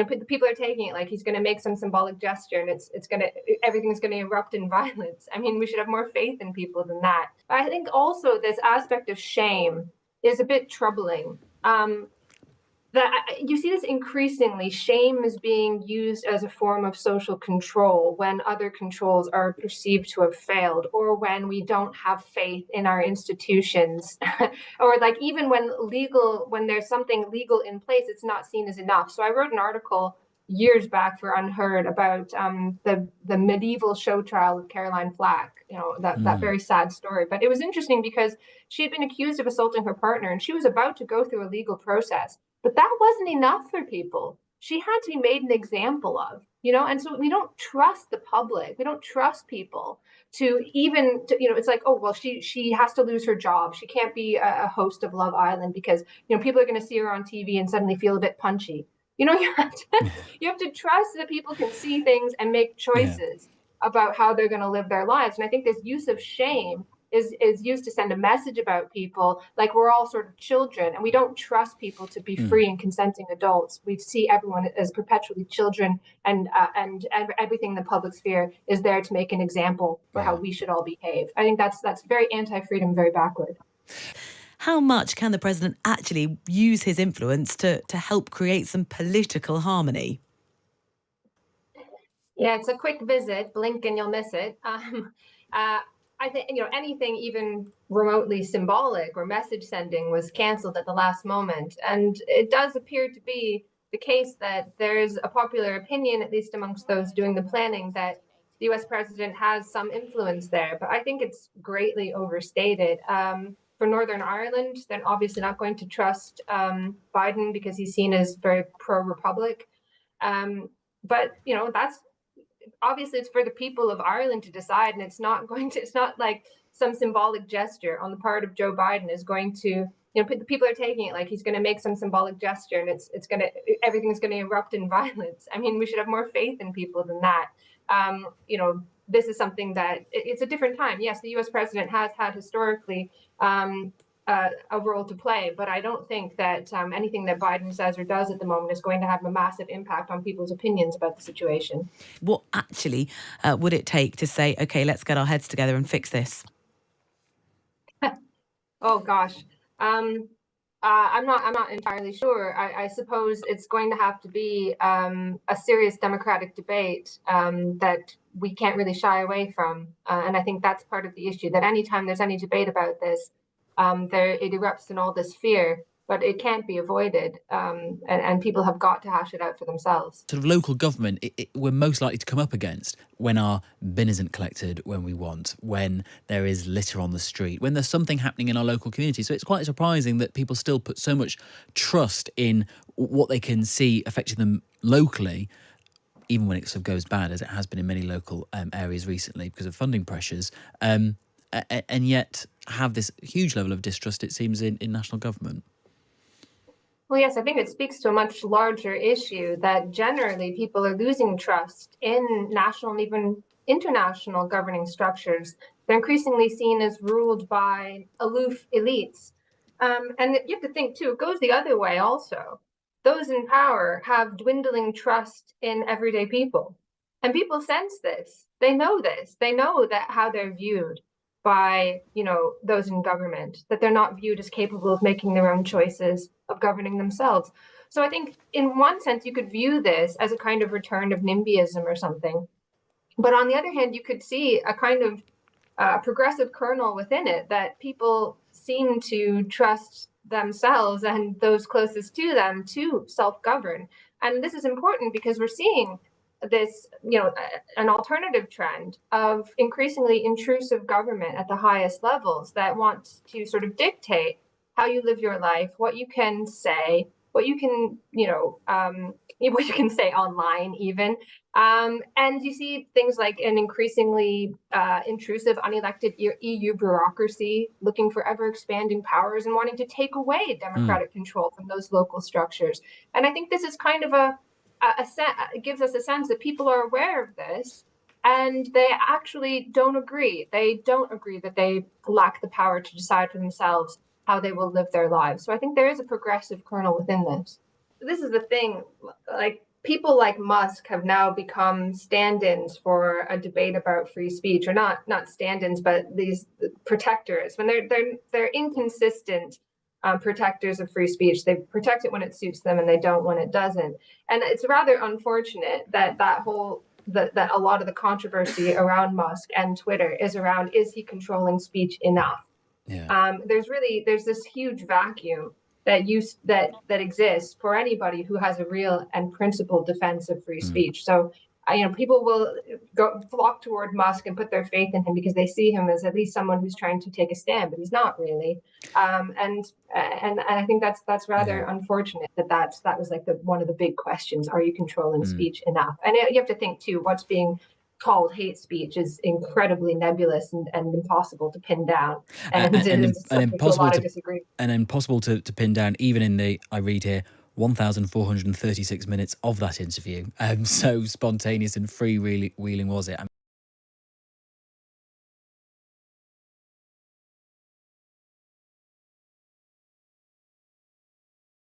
people are taking it like he's going to make some symbolic gesture and everything's going to erupt in violence. I mean, we should have more faith in people than that. But I think also this aspect of shame is a bit troubling. That you see this increasingly. Shame is being used as a form of social control when other controls are perceived to have failed, or when we don't have faith in our institutions, or like even when there's something legal in place, it's not seen as enough. So I wrote an article years back for Unheard about the medieval show trial of Caroline Flack. That very sad story. But it was interesting because she had been accused of assaulting her partner, and she was about to go through a legal process. But that wasn't enough for people. She had to be made an example of, and so we don't trust the public. We don't trust people it's like, oh, well, she has to lose her job. She can't be a host of Love Island because, people are going to see her on TV and suddenly feel a bit punchy. You have to trust that people can see things and make choices about how they're going to live their lives. And I think this use of shame is used to send a message about people like we're all sort of children, and we don't trust people to be free and consenting adults. We see everyone as perpetually children, and everything in the public sphere is there to make an example for how we should all behave. I think that's very anti-freedom, very backward. How much can the president actually use his influence to help create some political harmony? Yeah, it's a quick visit. Blink and you'll miss it. I think, anything even remotely symbolic or message sending was canceled at the last moment. And it does appear to be the case that there's a popular opinion, at least amongst those doing the planning, that the US president has some influence there. But I think it's greatly overstated. For Northern Ireland, they're obviously not going to trust Biden because he's seen as very pro-Republic. But, that's obviously it's for the people of Ireland to decide, and it's not like some symbolic gesture on the part of Joe Biden is going to, people are taking it like he's going to make some symbolic gesture and everything's going to erupt in violence. I mean, we should have more faith in people than that. This is something that it's a different time. Yes, the US president has had historically a role to play, but I don't think that anything that Biden says or does at the moment is going to have a massive impact on people's opinions about the situation. What actually would it take to say, okay, let's get our heads together and fix this? Oh gosh, I'm not entirely sure. I suppose it's going to have to be a serious democratic debate that we can't really shy away from, and I think that's part of the issue. That anytime there's any debate about this, it erupts in all this fear, but it can't be avoided, and people have got to hash it out for themselves. Sort of local government, we're most likely to come up against when our bin isn't collected when we want, when there is litter on the street, when there's something happening in our local community. So it's quite surprising that people still put so much trust in what they can see affecting them locally, even when it sort of goes bad, as it has been in many local areas recently because of funding pressures. And yet have this huge level of distrust, it seems, in national government. Well, yes, I think it speaks to a much larger issue that generally people are losing trust in national and even international governing structures. They're increasingly seen as ruled by aloof elites. And you have to think, too, it goes the other way also. Those in power have dwindling trust in everyday people. And people sense this. They know this. They know that how they're viewed by, those in government, that they're not viewed as capable of making their own choices, of governing themselves. So I think in one sense, you could view this as a kind of return of NIMBYism or something. But on the other hand, you could see a kind of progressive kernel within it, that people seem to trust themselves and those closest to them to self-govern. And this is important because we're seeing this, an alternative trend of increasingly intrusive government at the highest levels that wants to sort of dictate how you live your life, what you can say, what you can, what you can say online even. And you see things like an increasingly intrusive, unelected EU bureaucracy looking for ever expanding powers and wanting to take away democratic control from those local structures. And I think this is kind of it gives us a sense that people are aware of this and they actually don't agree. They don't agree that they lack the power to decide for themselves how they will live their lives. So I think there is a progressive kernel within this. This is the thing, like people like Musk have now become stand-ins for a debate about free speech, or not stand-ins, but these protectors. When they're inconsistent protectors of free speech. They protect it when it suits them, and they don't when it doesn't. And it's rather unfortunate that that a lot of the controversy around Musk and Twitter is around, is he controlling speech enough? Yeah. There's this huge vacuum that exists for anybody who has a real and principled defense of free speech. So people will flock toward Musk and put their faith in him because they see him as at least someone who's trying to take a stand, but he's not really. And I think that's rather unfortunate that was like one of the big questions: are you controlling speech enough? And you have to think too, what's being called hate speech is incredibly nebulous and impossible to pin down, and impossible to pin down, even in the, I read here, 1,436 minutes of that interview. So spontaneous and freewheeling was it?